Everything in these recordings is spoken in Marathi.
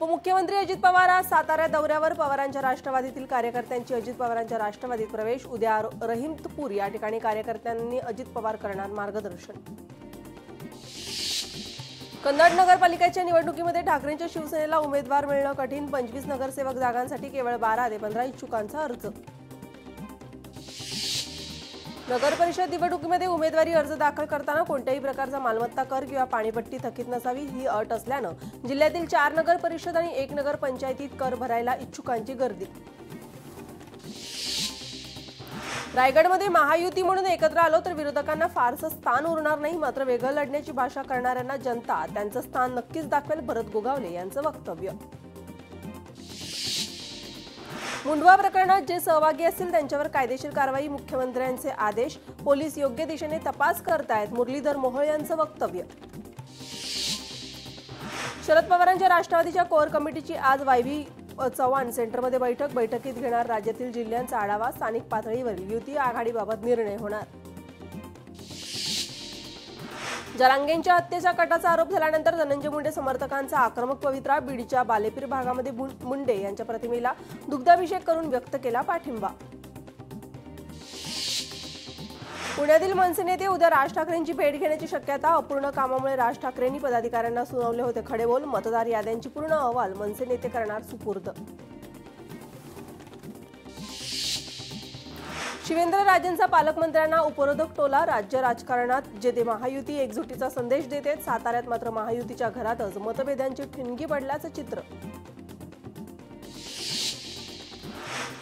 उपमुख्यमंत्री अजित पवार आज सातारा दौऱ्यावर. पवारांच्या राष्ट्रवादीतील कार्यकर्त्यांची अजित पवारांच्या राष्ट्रवादीत प्रवेश. उद्या रहिमतपूर या ठिकाणी कार्यकर्त्यांनी अजित पवार करणार मार्गदर्शन. कन्नड नगरपालिकेच्या निवडणुकीमध्ये ठाकरेंच्या शिवसेनेला उमेदवार मिळणं कठीण. 25 नगरसेवक जागांसाठी केवळ 12 ते 15 इच्छुकांचा अर्ज. नगर परिषद निवडणुकीमध्ये उमेदवारी अर्ज दाखल करताना कोणत्याही प्रकारचा मालमत्ता कर किंवा पाणीपट्टी थकीत नसावी ही अट असल्यानं जिल्ह्यातील 4 नगर परिषद आणि 1 नगर पंचायतीत कर भरायला इच्छुकांची गर्दी. रायगडमध्ये महायुती म्हणून एकत्र आलो तर विरोधकांना फारसं स्थान उरणार नाही. मात्र वेगळं लढण्याची भाषा करणाऱ्यांना जनता त्यांचं स्थान नक्कीच दाखवेल. भरत गोगावले यांचं वक्तव्य. मुंडवा प्रकरणात जे सहभागी असतील त्यांच्यावर कायदेशीर कारवाई. मुख्यमंत्र्यांचे आदेश. पोलीस योग्य दिशेने तपास करतायत. मुरलीधर मोहोळ यांचं वक्तव्य. शरद पवारांच्या राष्ट्रवादीच्या कोअर कमिटीची आज वायवी चव्हाण सेंटरमध्ये बैठकीत घेणार राज्यातील जिल्ह्यांचा आढावा. स्थानिक पातळीवरील युती आघाडीबाबत निर्णय होणार. जरांगेंच्या हत्येच्या कटाचा आरोप झाल्यानंतर धनंजय मुंडे समर्थकांचा आक्रमक पवित्रा. बीडच्या बालेपीर भागामध्ये मुंडे यांच्या प्रतिमेला दुग्धाभिषेक करून व्यक्त केला पाठिंबा. पुण्यातील मनसे नेते उद्या राज ठाकरेंची भेट घेण्याची शक्यता. अपूर्ण कामामुळे राज ठाकरेंनी पदाधिकाऱ्यांना सुनावले होते खडेबोल. मतदार याद्यांची पूर्ण अहवाल मनसे नेते करणार सुपूर्द. शिवेंद्रराजेंचा पालकमंत्र्यांना उपरोधक टोला. राज्य राजकारणात जे ते महायुती एकजुटीचा संदेश देते. साताऱ्यात मात्र महायुतीच्या घरातच मतभेदांची ठिणगी पडल्याचं चित्र.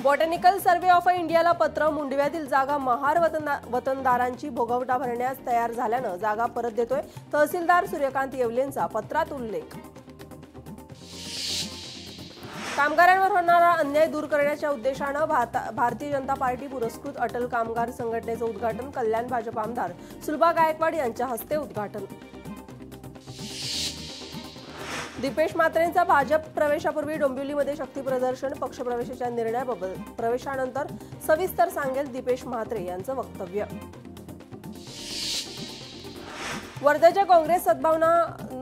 बॉटॅनिकल सर्व्हे ऑफ इंडियाला पत्र. मुंडव्यातील जागा महार वतनदारांची भोगवटा भरण्यास तयार झाल्यानं जागा परत देतोय. तहसीलदार सूर्यकांत येवलेंचा पत्रात उल्लेख. कामगारांवर होणारा अन्याय दूर करण्याच्या उद्देशानं भारतीय जनता पार्टी पुरस्कृत अटल कामगार संघटनेचं उद्घाटन. कल्याण भाजप आमदार सुलभा गायकवाड यांच्या हस्ते उद्घाटन. दीपेश म्हात्रेंचा भाजप प्रवेशापूर्वी डोंबिवलीमध्ये शक्ती प्रदर्शन. पक्षप्रवेशाच्या निर्णयाबाबत प्रवेशानंतर सविस्तर सांगेल दीपेश म्हात्रे यांचं वक्तव्य. वर्ध्याच्या काँग्रेस सद्भावना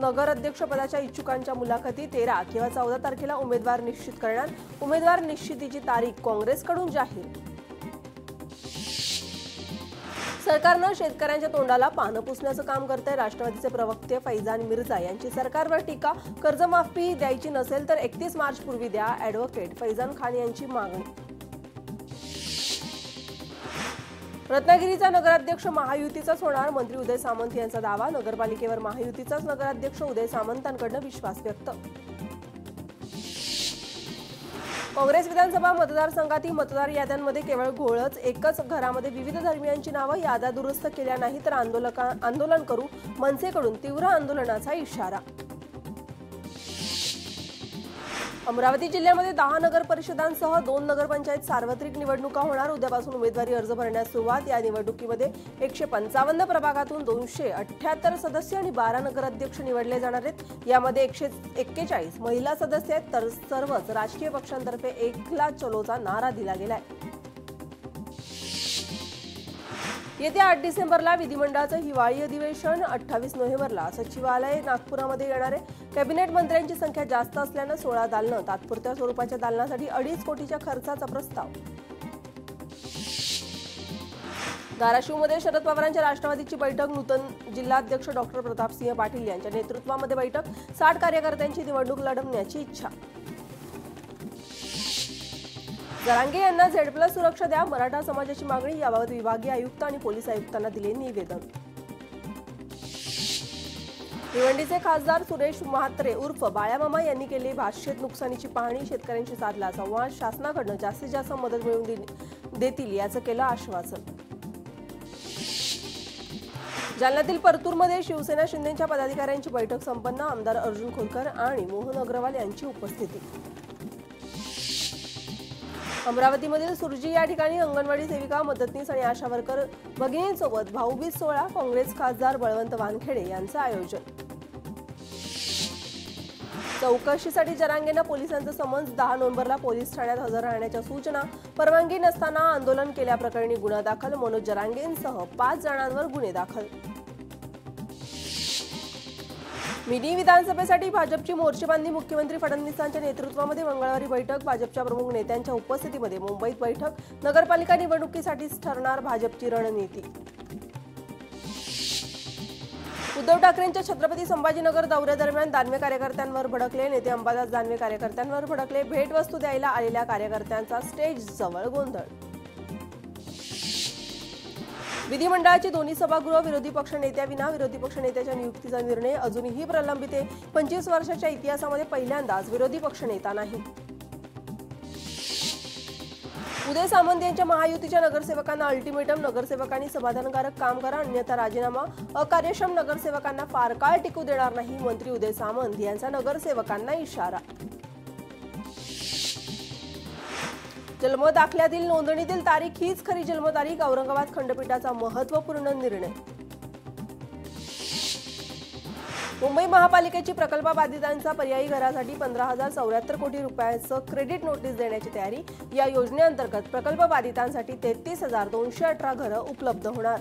नगराध्यक्षपदाच्या इच्छुकांच्या मुलाखती 13 किंवा 14 तारखेला उमेदवार निश्चित करणार. उमेदवार निश्चितीची तारीख काँग्रेसकडून जाहीर. सरकारनं शेतकऱ्यांच्या तोंडाला पानं पुसण्याचं काम करतंय. राष्ट्रवादीचे प्रवक्ते फैजान मिर्झा यांची सरकारवर टीका. कर्जमाफी द्यायची नसेल तर 31 मार्च पूर्वी द्या. ॲडव्होकेट फैजान खान यांची मागणी. रत्नागिरीचा नगराध्यक्ष महायुतीचाच होणार. मंत्री उदय सामंत यांचा दावा. नगरपालिकेवर महायुतीचाच नगराध्यक्ष. उदय सामंतांकडून विश्वास व्यक्त. काँग्रेस विधानसभा मतदारसंघातील मतदार याद्यांमध्ये केवळ घोळच. एकच घरामध्ये विविध धर्मियांची नावं. याद्या दुरुस्त केल्या नाही तर आंदोलन करू. मनसेकडून तीव्र आंदोलनाचा इशारा. अमरावती जिल्ह्यामध्ये 10 नगर परिषदांसह 2 नगरपंचायत सार्वत्रिक निवडणुका होणार. उद्यापासून उमेदवारी अर्ज भरण्यास सुरुवात. या निवडणुकीमध्ये 155 प्रभागातून 278 सदस्य आणि 12 नगराध्यक्ष निवडले जाणार आहेत. यामध्ये 141 महिला सदस्य आहेत. तर सर्वच राजकीय पक्षांतर्फे एकला चलोचा नारा दिला गेलाय. येत्या 8 डिसेंबरला विधिमंडळाचं हिवाळी अधिवेशन. 28 नोव्हेंबरला सचिवालय नागपुरामध्ये येणार आहे. कॅबिनेट मंत्र्यांची संख्या जास्त असल्यानं 16 दालनं. तात्पुरत्या स्वरूपाच्या दालनासाठी 2.5 कोटीच्या खर्चाचा प्रस्ताव. धाराशिवमध्ये शरद पवारांच्या राष्ट्रवादीची बैठक. नूतन जिल्हाध्यक्ष डॉक्टर प्रतापसिंह पाटील यांच्या नेतृत्वामध्ये बैठक. 60 कार्यकर्त्यांची निवडणूक लढवण्याची इच्छा. जरांगे यांना झेड+ सुरक्षा द्या. मराठा समाजाची मागणी. याबाबत विभागीय आयुक्त आणि पोलीस आयुक्तांना दिले निवेदन. भिवंडीचे खासदार सुरेश म्हात्रे उर्फ बाळ्यामामा यांनी केली भातशेत नुकसानीची पाहणी. शेतकऱ्यांशी साधला संवाद. शासनाकडून जास्तीत जास्त मदत मिळवून देतील याचं केलं आश्वासन. जालन्यातील परतूरमध्ये शिवसेना शिंदेच्या पदाधिकाऱ्यांची बैठक संपन्न. आमदार अर्जुन खोतकर आणि मोहन अग्रवाल यांची उपस्थिती. अमरावतीमधील सुरजी या ठिकाणी अंगणवाडी सेविका, मदतनीस आणि आशा वर्कर भगिनींसोबत भाऊबीज सोहळा. काँग्रेस खासदार बळवंत वानखेडे यांचं आयोजन. चौकशीसाठी जरांगेंना पोलिसांचं समन्स. 10 नोव्हेंबरला पोलीस ठाण्यात हजर राहण्याच्या सूचना. परवानगी नसताना आंदोलन केल्याप्रकरणी गुन्हा दाखल. मनोज जरांगेंसह 5 जणांवर गुन्हे दाखल. मिनी विधानसभेसाठी भाजपची मोर्चेबांधणी मुख्यमंत्री फडणवीसांच्या नेतृत्वामध्ये मंगळवारी बैठक भाजपच्या प्रमुख नेत्यांच्या उपस्थितीमध्ये मुंबईत बैठक नगरपालिका निवडणुकीसाठीच ठरणार भाजपची रणनीती उद्धव ठाकरेंच्या छत्रपती संभाजीनगर दौऱ्यादरम्यान दानवे कार्यकर्त्यांवर भडकले नेते अंबादास दानवे कार्यकर्त्यांवर भडकले भेटवस्तू द्यायला आलेल्या कार्यकर्त्यांचा स्टेज जवळ गोंधळ विधिमंडळाची दोन्ही सभागृह विरोधी पक्ष नेत्याविना विरोधी पक्ष नेत्याच्या नियुक्तीचा निर्णय अजूनही प्रलंबित आहे 25 वर्षाच्या इतिहासामध्ये पहिल्यांदाच विरोधी पक्ष नेता नाही उदय सामंत यांच्या महायुतीच्या नगरसेवकांना अल्टिमेटम नगरसेवकांनी समाधानकारक काम करा अन्यथा राजीनामा अकार्यक्षम नगरसेवकांना फार काळ टिकू देणार नाही मंत्री उदय सामंत यांचा नगरसेवकांना इशारा जन्म दाखल्यातील नोंदणीतील तारीख हीच खरी जन्मतारीख औरंगाबाद खंडपीठाचा महत्त्वपूर्ण निर्णय मुंबई महापालिकेची प्रकल्पबाधितांचा पर्यायी घरासाठी 15,074 कोटी रुपयांचं क्रेडिट नोटीस देण्याची तयारी या योजनेअंतर्गत प्रकल्पबाधितांसाठी 33,218 घरं उपलब्ध होणार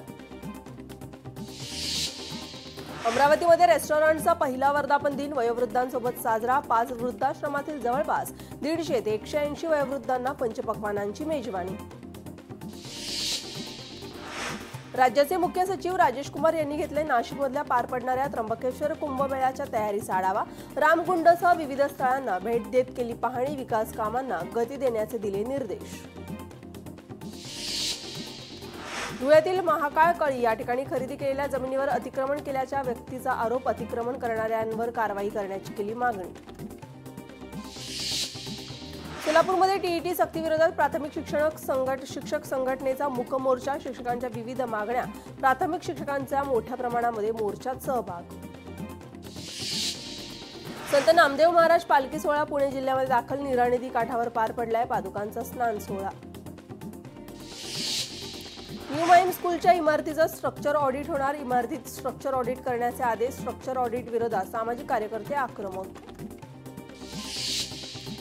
अमरावतीमध्ये रेस्टॉरंटचा पहिला वर्धापन दिन वयोवृद्धांसोबत साजरा 5 वृद्धाश्रमातील जवळपास 150 ते 180 वयोवृद्धांना पंचपक्वान्नांची मेजवानी राज्याचे मुख्य सचिव राजेश कुमार यांनी घेतले नाशिकमधल्या पार पडणाऱ्या त्र्यंबकेश्वर कुंभमेळ्याच्या तयारीचा आढावा रामकुंडसह विविध स्थळांना भेट देत केली पाहणी विकास कामांना गती देण्याचे दिले निर्देश धुळ्यातील महाकाळ कळी या ठिकाणी खरेदी केलेल्या जमिनीवर अतिक्रमण केल्याच्या व्यक्तीचा आरोप अतिक्रमण करणाऱ्यांवर कारवाई करण्याची केली मागणी सोलापूरमध्ये टीईटी सक्तीविरोधात प्राथमिक शिक्षक संघटनेचा मूक मोर्चा शिक्षकांच्या विविध मागण्या प्राथमिक शिक्षकांचा मोठ्या प्रमाणामध्ये मोर्चात सहभाग संत नामदेव महाराज पालखी सोहळा पुणे जिल्ह्यामध्ये दाखल नीरा नदी काठावर पार पडलाय पादुकांचा स्नान सोहळा न्यू माईम स्कूलच्या इमारतीचं स्ट्रक्चर ऑडिट होणार इमारतीत स्ट्रक्चर ऑडिट करण्याचे आदेश स्ट्रक्चर ऑडिट विरोधात सामाजिक कार्यकर्ते आक्रमक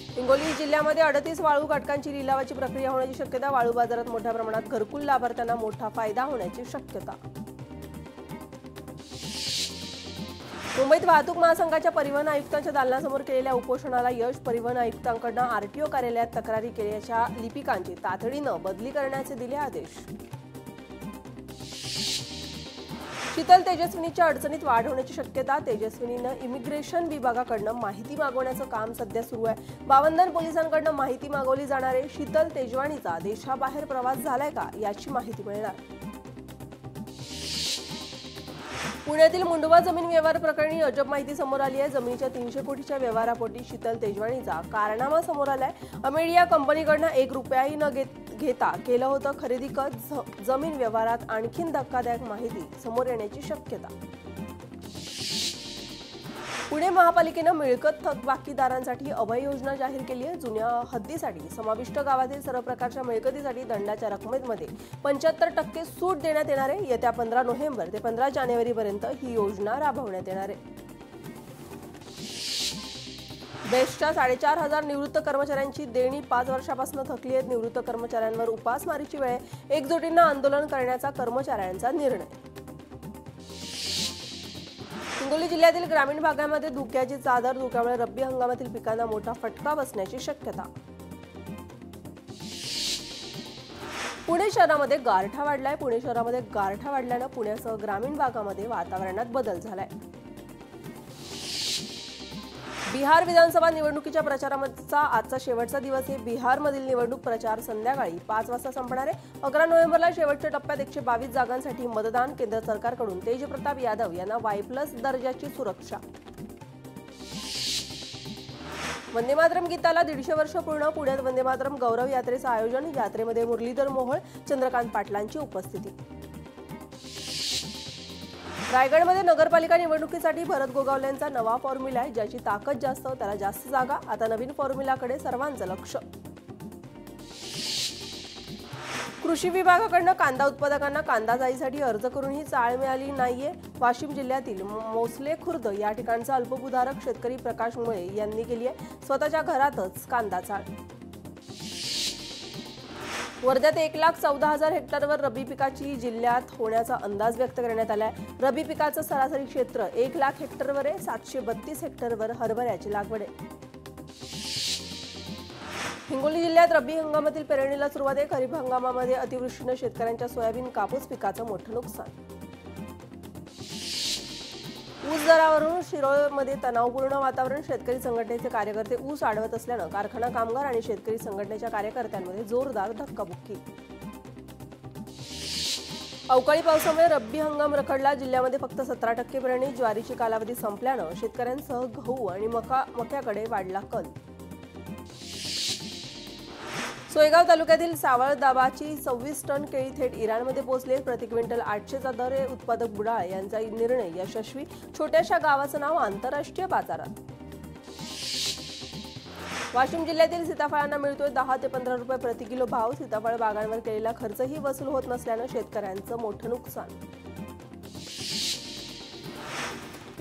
हिंगोली जिल्ह्यामध्ये 38 वाळू घटकांची लिलावाची प्रक्रिया होण्याची शक्यता वाळू बाजारात मोठ्या प्रमाणात घरकुल लाभार्थ्यांना मोठा फायदा होण्याची शक्यता मुंबईत वाहतूक महासंघाच्या परिवहन आयुक्तांच्या दालनासमोर केलेल्या उपोषणाला यश परिवहन आयुक्तांकडून आरटीओ कार्यालयात तक्रारी केल्याच्या लिपिकांची तातडीनं बदली करण्याचे दिले आदेश शीतल तेजस्विनीच्या अडचणीत वाढ होण्याची शक्यता तेजस्विनीनं इमिग्रेशन विभागाकडून माहिती मागवण्याचं काम सध्या सुरू आहे 52 पोलिसांकडून माहिती मागवली जाणार आहे शीतल तेजवानीचा देशाबाहेर प्रवास झालाय का याची माहिती मिळणार पुण्यातील मुंडवा जमीन व्यवहार प्रकरणी अजब माहिती समोर आली आहे जमिनीच्या 300 कोटीच्या व्यवहारापोटी शीतल तेजवानीचा कारनामा समोर आलाय अमेडिया कंपनीकडून 1 रुपयाही न घेता केलं होतं खरेदी जमीन व्यवहारात आणखीन धक्कादायक माहिती समोर येण्याची शक्यता पुणे महापालिकेनं मिळकत थकबाकीदारांसाठी अभय योजना जाहीर केली आहे जुन्या हद्दीसाठी समाविष्ट गावातील सर्व प्रकारच्या मिळकतीसाठी दंडाच्या रकमेमध्ये 75% सूट देण्यात येणार आहे येत्या 15 नोव्हेंबर ते 15 जानेवारीपर्यंत ही योजना राबवण्यात येणार आहे बेस्टच्या 4,500 निवृत्त कर्मचाऱ्यांची देणी 5 वर्षापासून थकली आहेत निवृत्त कर्मचाऱ्यांवर उपासमारीची वेळ एकजुटीनं आंदोलन करण्याचा कर्मचाऱ्यांचा निर्णय हिंगोली जिल्ह्यातील ग्रामीण भागामध्ये धुक्याची चादर धुक्यामुळे रब्बी हंगामातील पिकांना मोठा फटका बसण्याची शक्यता पुणे शहरामध्ये गारठा वाढलाय पुणे शहरामध्ये गारठा वाढल्यानं पुण्यासह ग्रामीण भागामध्ये वातावरणात बदल झालाय बिहार विधानसभा निवडणुकीच्या प्रचाराचा आजचा शेवटचा दिवस आहे बिहारमधील निवडणूक प्रचार संध्याकाळी 5 वाजता संपणार आहे 11 नोव्हेंबरला शेवटच्या टप्प्यात 122 जागांसाठी मतदान केंद्र सरकारकडून तेजप्रताप यादव यांना Y+ दर्जाची सुरक्षा वंदे मातरम गीताला 150 वर्ष पूर्ण पुण्यात वंदे मातरम गौरव यात्रेचं आयोजन यात्रेमध्ये मुरलीधर मोहोळ चंद्रकांत पाटलांची उपस्थिती रायगडमध्ये नगरपालिका निवडणुकीसाठी भरत गोगावलेंचा नवा फॉर्म्युला आहे ज्याची ताकद जास्त त्याला जास्त जागा आता नवीन फॉर्म्युलाकडे सर्वांचं लक्ष कृषी विभागाकडून कांदा उत्पादकांना कांदा जाळीसाठी अर्ज करूनही चाळ मिळाली नाहीये वाशिम जिल्ह्यातील मोसले खुर्द या ठिकाणचा अल्पभूधारक शेतकरी प्रकाश मुळे यांनी केली आहे स्वतःच्या घरातच कांदा चाळ वर्ध्यात 1,14,000 हेक्टरवर रब्बी पिकाची जिल्ह्यात होण्याचा अंदाज व्यक्त करण्यात आलाय। रब्बी पिकाचं सरासरी क्षेत्र 1,00,000 हेक्टरवर आहे। 732 हेक्टरवर हरभऱ्याची लागवड आहे। हिंगोली जिल्ह्यात रब्बी हंगामातील पेरणीला सुरुवात आहे। खरीप हंगामामध्ये अतिवृष्टीने शेतकऱ्यांच्या सोयाबीन कापूस पिकाचं मोठं नुकसान। ऊस दरावरून शिरोळमध्ये तणावपूर्ण वातावरण। शेतकरी संघटनेचे कार्यकर्ते ऊस अडवत असल्यानं कारखाना कामगार आणि शेतकरी संघटनेच्या कार्यकर्त्यांमध्ये जोरदार धक्काबुक्की। अवकाळी पावसामुळे रब्बी हंगाम रखडला। जिल्ह्यामध्ये फक्त 17% पेरणी। ज्वारीची कालावधी संपल्यानं शेतकऱ्यांसह गहू आणि मक्याकडे वाढला कल। सोयगाव तालुक्यातील सावळदाबाची 26 टन केळी थेट इराणमध्ये पोहोचले। प्रति क्विंटल 800चा दर आहे। उत्पादक बुडाळ यांचा निर्णय यशस्वी। छोट्याशा गावाचं नाव आंतरराष्ट्रीय बाजारात। वाशिम जिल्ह्यातील सीताफळांना मिळतोय 10 ते 15 रुपये प्रति किलो भाव। सीताफळ बागांवर केलेला खर्चही वसूल होत नसल्यानं शेतकऱ्यांचं मोठं नुकसान।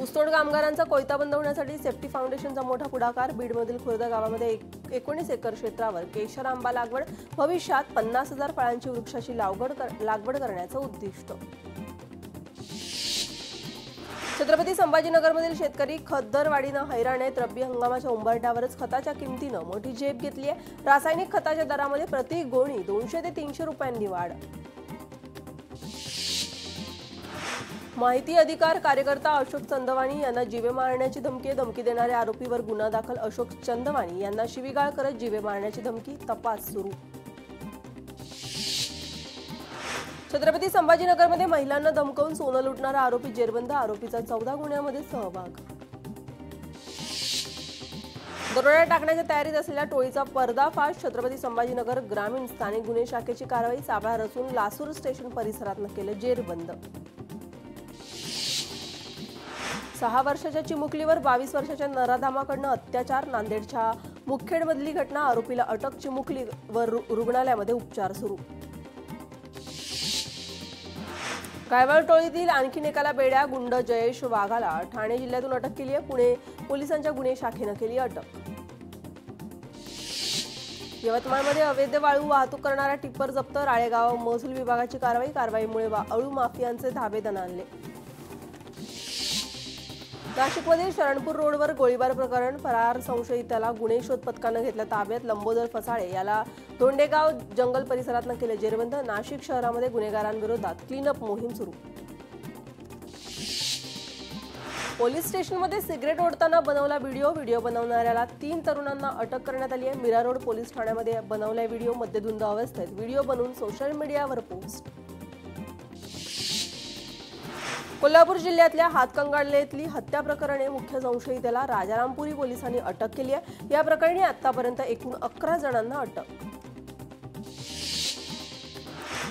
ऊसतोड कामगारांचा कोयता बंद होण्यासाठी सेफ्टी फाउंडेशनचा मोठा पुढाकार। बीडमधील खुर्द गावामध्ये 19 एकर क्षेत्रावर केशर आंबा लागवड। भविष्यात 50,000 फळांची वृक्षाची लागवड करण्याचं उद्दिष्ट। छत्रपती संभाजीनगरमधील शेतकरी खतदरवाढीनं हैराण आहेत। रब्बी हंगामाच्या उंबरठ्यावरच खताच्या किमतीनं मोठी झेप घेतली आहे। रासायनिक खताच्या दरामध्ये प्रति गोणी 200 ते 300 रुपयांनी वाढ। माहिती अधिकार कार्यकर्ता अशोक चंदवानी यांना जीवे मारण्याची धमकी। धमकी देणाऱ्या आरोपीवर गुन्हा दाखल। अशोक चंदवानी यांना शिवीगाळ करत जीवे मारण्याची धमकी। तपास सुरू। छत्रपती संभाजीनगरमध्ये महिलांना धमकावून सोनं लुटणारा आरोपी जेरबंद। आरोपीचा 14 गुन्ह्यामध्ये सहभाग। दरोडा टाकण्याच्या तयारीत असलेल्या टोळीचा पर्दाफाश। छत्रपती संभाजीनगर ग्रामीण स्थानिक गुन्हे शाखेची कारवाई। सापळा रचून लासूर स्टेशन परिसरात केलं जेरबंद। 6 वर्षाच्या चिमुकलीवर 22 वर्षाच्या नराधामाकडनं अत्याचार। नांदेडच्या मुखेडमधली घटना। आरोपीला अटक। चिमुकलीवर रुग्णालयामध्ये उपचार सुरू। गायवळ टोळीतील आणखीन एकाला बेड्या। गुंड जयेश वाघाला ठाणे जिल्ह्यातून अटक केली आहे। पुणे पोलिसांच्या गुन्हे शाखेनं केली अटक। यवतमाळमध्ये अवैध वाळू वाहतूक करणारा टिप्पर जप्त। राळेगाव महसूल विभागाची कारवाई। कारवाईमुळे वाळू माफियांचे धाबे दणाणले। नाशिकमधील शरणपूर रोडवर गोळीबार प्रकरण। फरार संशयिताला गुन्हे शोध पथकानं घेतला ताब्यात। लंबोदर फसाळे याला धोंडेगाव जंगल परिसरातनं केलं जेरबंद। नाशिक शहरामध्ये गुन्हेगारांविरोधात क्लीनअप मोहीम सुरू। पोलीस स्टेशनमध्ये सिगरेट ओढताना बनवला व्हिडिओ। व्हिडिओ बनवणाऱ्याला 3 तरुणांना अटक करण्यात आली आहे। मीरा रोड पोलीस ठाण्यामध्ये बनवलाय व्हिडिओ। मद्यधुंद अवस्थेत व्हिडिओ बनवून सोशल मीडियावर पोस्ट। कोल्हापूर जिल्ह्यातल्या हातकंगालेतली हत्या प्रकरणी मुख्य संशयिताला राजारामपुरी पोलिसांनी अटक केली आहे। या प्रकरणी आतापर्यंत एकूण 11 जणांना अटक।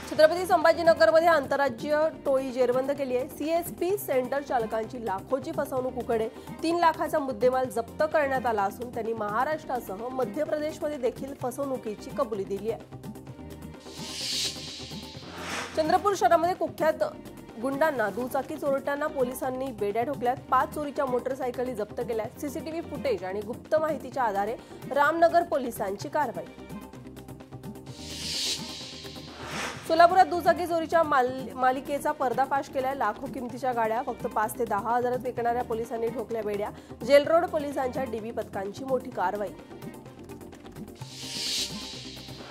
छत्रपती संभाजीनगरमध्ये आंतरराज्यीय टोळी जेरबंद केली आहे। सीएसपी सेंटर चालकांची लाखोची फसवणूक उघड आहे। 3 लाखाचा मुद्देमाल जप्त करण्यात आला असून त्यांनी महाराष्ट्रासह मध्य प्रदेशमध्ये देखील फसवणुकीची कबुली दिली आहे। चंद्रपूर शहरामध्ये कुख्यात गुंडांना दुचाकी चोरट्यांना पोलिसांनी बेड्या ठोकल्यात। 5 चोरीच्या मोटरसायकली जप्त केल्या। सीसीटीव्ही फुटेज आणि गुप्त माहितीच्या आधारे रामनगर पोलिसांची कारवाई। सोलापुरात दुचाकी चोरीच्या मालिकेचा पर्दाफाश केलाय। लाखो किमतीच्या गाड्या फक्त 5 ते 10 हजारात विकणाऱ्या पोलिसांनी ठोकल्या बेड्या। जेल रोड पोलिसांच्या डीबी पथकांची मोठी कारवाई।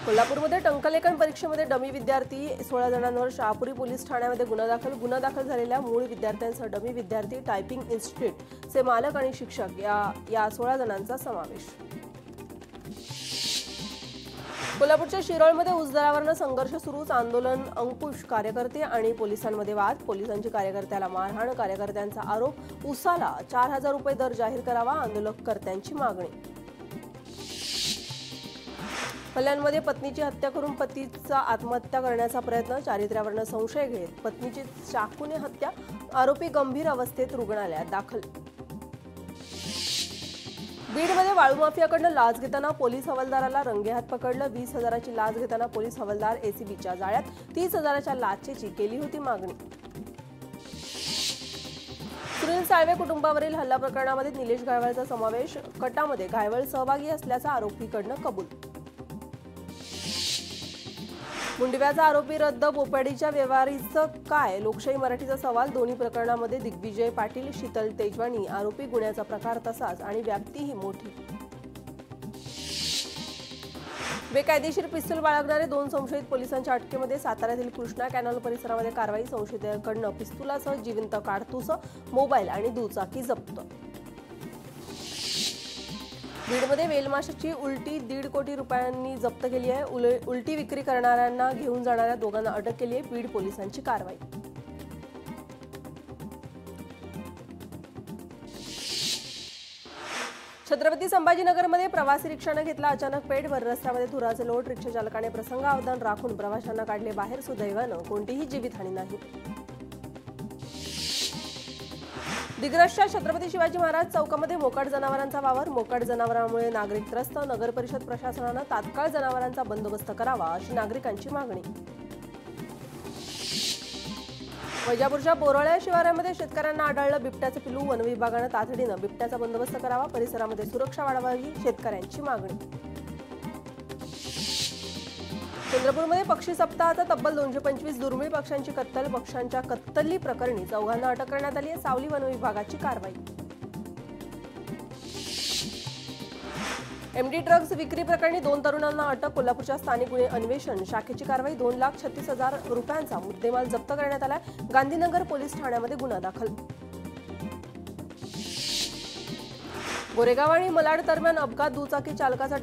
कोल्हापूरमध्ये टंकलेखन परीक्षेमध्ये डमी विद्यार्थी 16 जणांवर शहापुरी पोलीस ठाण्यामध्ये गुन्हा दाखल झालेल्या मूळ विद्यार्थ्यांसह डमी विद्यार्थी टायपिंग इन्स्टिट्यूटचे मालक आणि शिक्षक या 16 जणांचा समावेश। कोल्हापूरच्या शिरोळमध्ये ऊस दरावरनं संघर्ष सुरूच। आंदोलन अंकुश। कार्यकर्ते आणि पोलिसांमध्ये वाद। पोलिसांची कार्यकर्त्याला मारहाण। कार्यकर्त्यांचा आरोप ऊसाला 4,000 रुपये दर जाहीर करावा। आंदोलकर्त्यांची मागणी। कल्याणमध्ये पत्नीची हत्या करून पतीचा आत्महत्या करण्याचा प्रयत्न। चारित्र्यावरनं संशय घेत पत्नीची चाकूने हत्या। आरोपी गंभीर अवस्थेत रुग्णालयात दाखल। बीडमध्ये वाळू माफियाकडनं लाच घेताना पोलीस हवालदाराला रंगेहात पकडलं। 20,000ची लाच घेताना पोलीस हवालदार एसीबीच्या जाळ्यात। 30,000च्या लाचेची केली होती मागणी। सुनील साळवे कुटुंबावरील हल्ला प्रकरणामध्ये निलेश गायवळचा समावेश। कटामध्ये गायवळ सहभागी असल्याचा आरोपीकडनं कबूल। मुंडव्याचा आरोपी रद्द, बोपेडीच्या व्यवहारीचं काय? लोकशाही मराठीचा सवाल. दोन्ही प्रकरणामध्ये दिग्विजय पाटील, शीतल तेजवानी आरोपी, गुन्ह्याचा प्रकार तसाच आणि व्याप्तीही मोठी. बेकायदेशीर पिस्तूल बाळगणारे 2 संशयित पोलिसांच्या अटकेमध्ये. साताऱ्यातील कृष्णा कॅनल परिसरामध्ये कारवाई. संशयितांकडून पिस्तुलासह जिवंत काडतूस, मोबाईल आणि दुचाकी जप्त. बीडमध्ये वेलमाशाची उलटी 1.5 कोटी रुपयांनी जप्त केली आहे. उलटी विक्री करणाऱ्यांना घेऊन जाणाऱ्या दोघांना अटक केली आहे. बीड पोलिसांची कारवाई. छत्रपती संभाजीनगरमध्ये प्रवासी रिक्षाने घेतला अचानक पेट. भर रस्त्यामध्ये धुराचे लोट. रिक्षा चालकाने प्रसंगावधान राखून प्रवाशांना काढले बाहेर. सुदैवानं कोणतीही जीवितहानी नाही. दिग्रसच्या छत्रपती शिवाजी महाराज चौकामध्ये मोकाट जनावरांचा वावर. मोकाट जनावरांमुळे नागरिक त्रस्त. नगर परिषद प्रशासनानं तात्काळ जनावरांचा बंदोबस्त करावा अशी नागरिकांची मागणी. वैजापूरच्या बोरळ्या शिवारामध्ये शेतकऱ्यांना आढळलं बिबट्याचं पिलू. वनविभागानं तातडीनं बिबट्याचा बंदोबस्त करावा. परिसरामध्ये सुरक्षा वाढवावी शेतकऱ्यांची मागणी. चंद्रपूरमध्ये पक्षी सप्ताहाचा तब्बल 225 दुर्मिळ पक्ष्यांची कत्तल. पक्ष्यांच्या कत्तली प्रकरणी 4 अटक करण्यात आली आहे. सावली वनविभागाची कारवाई. एमडी ड्रग्ज विक्री प्रकरणी 2 तरुणांना अटक. कोल्हापूरच्या स्थानिक गुन्हे अन्वेषण शाखेची कारवाई. 2,36,000 रुपयांचा मुद्देमाल जप्त करण्यात आला. गांधीनगर पोलीस ठाण्यामध्ये गुन्हा दाखल. गोरेगाव आणि मलाड दरम्यान अपघात. दुचाकी चालकाचा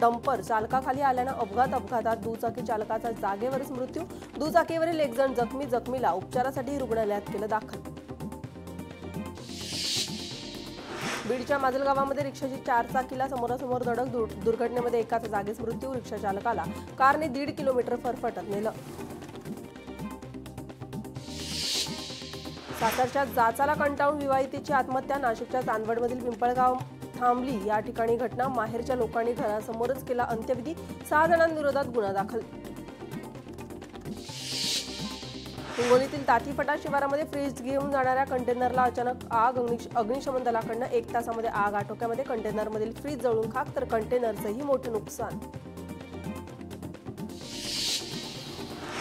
डंपर चालकाखाली आल्यानं अपघातात दुचाकी चालकाचा जागेवरच मृत्यू. दुचाकीवरील 1 जण जखमी. जखमीला उपचारासाठी रुग्णालयात केलं दाखल. बीडच्या माजलगावामध्ये रिक्षाची 4 चाकीला समोरासमोर धडक. दुर्घटनेमध्ये एकाचा जागीच मृत्यू. रिक्षा चालकाला कारने 1.5 किलोमीटर फरफटत नेलं. सातारच्या जाचाला कंटाळून विवाहितेची आत्महत्या. नाशिकच्या चांदवडमधील पिंपळगाव थांबली या ठिकाणी घटना. माहेरच्या लोकांनी घरासमोरच केला अंत्यविधी. 6 जणांविरोधात गुन्हा दाखल. हिंगोलीतील तातीफटा शिवारामध्ये फ्रीज घेऊन जाणाऱ्या कंटेनरला अचानक आग. अग्निशमन दलाकडून 1 तासामध्ये आग आटोक्यामध्ये. कंटेनरमधील फ्रीज जळून खाक तर कंटेनरचंही मोठं नुकसान.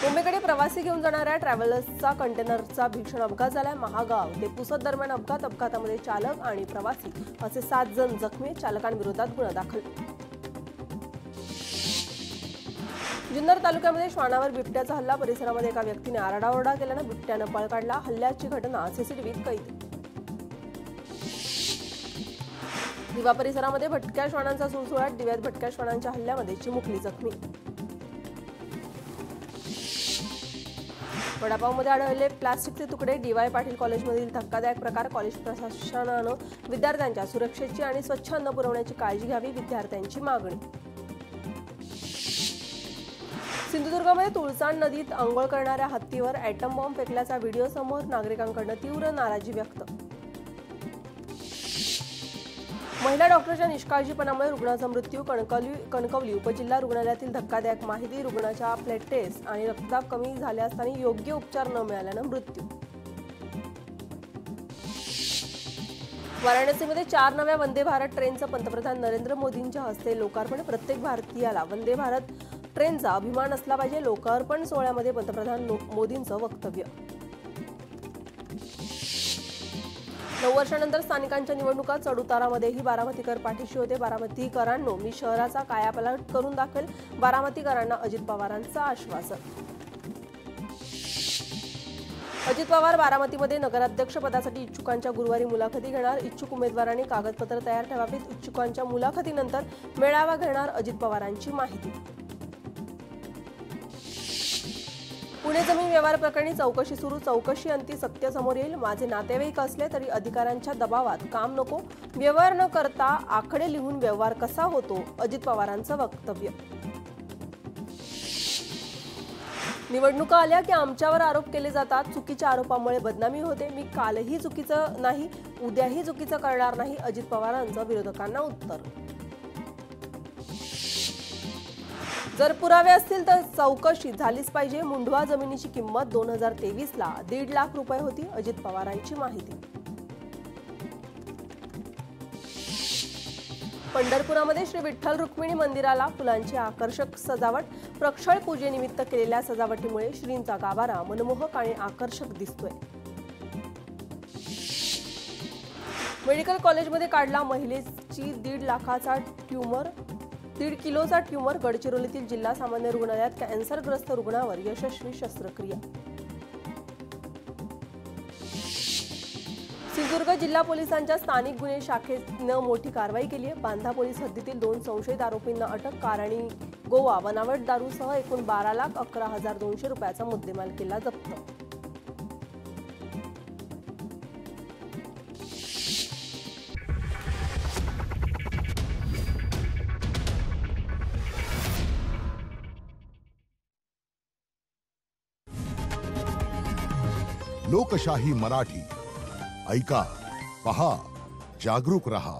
मुंबईकडे प्रवासी घेऊन जाणाऱ्या ट्रॅव्हलर्सचा कंटेनरचा भीषण अपघात झालाय. महागाव ते पुसद दरम्यान अपघात. अपघातामध्ये चालक आणि प्रवासी असे 7 जण जखमी. चालकांविरोधात गुन्हा दाखल. जुन्नर तालुक्यामध्ये श्वानावर बिबट्याचा हल्ला. परिसरामध्ये एका व्यक्तीने आरडाओरडा केल्यानं बिबट्यानं पळ काढला. हल्ल्याची घटना सीसीटीव्हीत कैद. दिवा परिसरामध्ये भटक्या श्वानांचा सुळसुळाट. दिव्यात भटक्या श्वानांच्या हल्ल्यामध्ये चिमुकली जखमी. वडापावमध्ये आढळले प्लास्टिकचे तुकडे. डी.वाय. पाटील कॉलेजमधील धक्कादायक प्रकार. कॉलेज प्रशासनानं विद्यार्थ्यांच्या सुरक्षेची आणि स्वच्छ अन्न पुरवण्याची काळजी घ्यावी. विद्यार्थ्यांची मागणी. सिंधुदुर्गमध्ये तुळजाण नदीत आंघोळ करणाऱ्या हत्तीवर ॲटम बॉम्ब फेकल्याचा व्हिडिओ समोर. नागरिकांकडून तीव्र नाराजी व्यक्त. महिला डॉक्टरच्या निष्काळजीपणामुळे रुग्णाचा मृत्यू. कणकवली उपजिल्हा रुग्णालयातील धक्कादायक माहिती. रुग्णाच्या ब्लड टेस्ट आणि रक्तदाब कमी झाले असताना योग्य उपचार न मिळाल्यानं मृत्यू. वाराणसीमध्ये 4 नव्या वंदे भारत ट्रेनचं पंतप्रधान नरेंद्र मोदींच्या हस्ते लोकार्पण. प्रत्येक भारतीयाला वंदे भारत ट्रेनचा अभिमान असला पाहिजे. लोकार्पण सोहळ्यामध्ये पंतप्रधान मोदींचं वक्तव्य. 9 वर्षांनंतर स्थानिकांच्या निवडणुका. चढउतारामध्येही बारामतीकर पाठीशी होते. बारामतीकरांनो, मी शहराचा कायापालट करून दाखवेल. बारामतीकरांना अजित पवारांचं आश्वासन. अजित पवार बारामतीमध्ये नगराध्यक्षपदासाठी इच्छुकांच्या गुरुवारी मुलाखती घेणार. इच्छुक उमेदवारांनी कागदपत्र तयार ठेवावीत. इच्छुकांच्या मुलाखतीनंतर मेळावा घेणार. अजित पवारांची माहिती. पुणे जमीन व्यवहार प्रकरणी चौकशी सुरू. चौकशी अंती सत्य समोर येईल. माझे नातेवाईक असले तरी अधिकाऱ्यांच्या दबावात काम नको. व्यवहार न करता आकडे लिहून व्यवहार कसा होतो? अजित पवारांचं वक्तव्य. निवडणुका आल्या की आमच्यावर आरोप केले जातात. चुकीच्या आरोपामुळे बदनामी होते. मी कालही चुकीचं नाही, उद्याही चुकीचं करणार नाही. अजित पवारांचं विरोधकांना उत्तर. जर पुरावे असतील तर चौकशी झालीच पाहिजे. मुंढवा जमिनीची किंमत 2023ला 1.5 लाख रुपये होती. अजित पवारांची माहिती. पंढरपुरामध्ये श्री विठ्ठल रुक्मिणी मंदिराला फुलांची आकर्षक सजावट. प्रक्षळ पूजेनिमित्त केलेल्या सजावटीमुळे श्रींचा गाभारा मनमोहक आणि आकर्षक दिसतोय. मेडिकल कॉलेजमध्ये काढला महिलेची 1.5 किलोचा ट्यूमर. गडचिरोलीतील जिल्हा सामान्य रुग्णालयात कॅन्सरग्रस्त रुग्णावर यशस्वी शस्त्रक्रिया. सिंधुदुर्ग जिल्हा पोलिसांच्या स्थानिक गुन्हे शाखेनं मोठी कारवाई केली आहे. बांधा पोलीस हद्दीतील 2 संशयित आरोपींना अटक. कार आणि गोवा बनावट दारूसह एकूण 12,11,200 रुपयाचा मुद्देमाल केला जप्त. लोकशाही मराठी ऐका, पहा, जागरूक रहा.